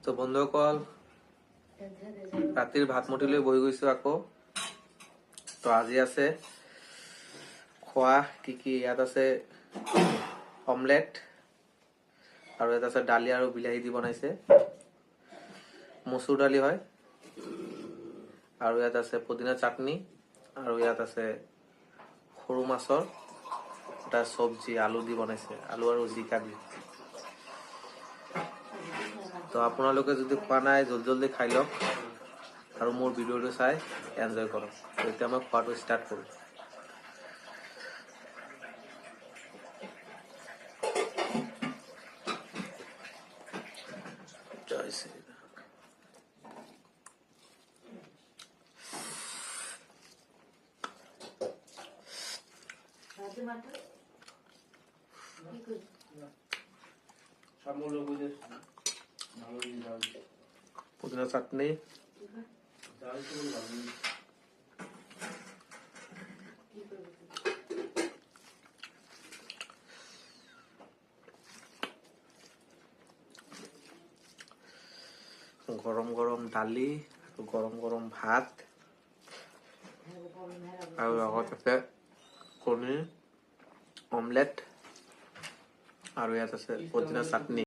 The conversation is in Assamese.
তো বন্ধুসকল ৰাতিৰ ভাত মুঠিলৈ বহি গৈছো আকৌ। তো আজি আছে খোৱা কি ইয়াত আছে অমলেট আৰু ইয়াত আছে দালি আৰু বিলাহী দি বনাইছে, মচুৰ দালি হয়, আৰু ইয়াত আছে পুদিনা চাটনি, আৰু ইয়াত আছে সৰু মাছৰ এটা চব্জি আলু দি বনাইছে, আলু আৰু জিকা দি। তো আপোনালোকে যদি খোৱা নাই জলদি খাই লওক আৰু মোৰ ভিডিঅ'টো চাই এনজয় কৰক। তো এতিয়া মই খোৱাটো ষ্টাৰ্ট কৰোঁ। জয় শ্ৰী ৰাম। পুদিনা চাটনি, গৰম গৰম দালি, গৰম গৰম ভাত, আৰু লগত আছে কণী অমলেট, আৰু ইয়াত আছে পুদিনা চাটনি।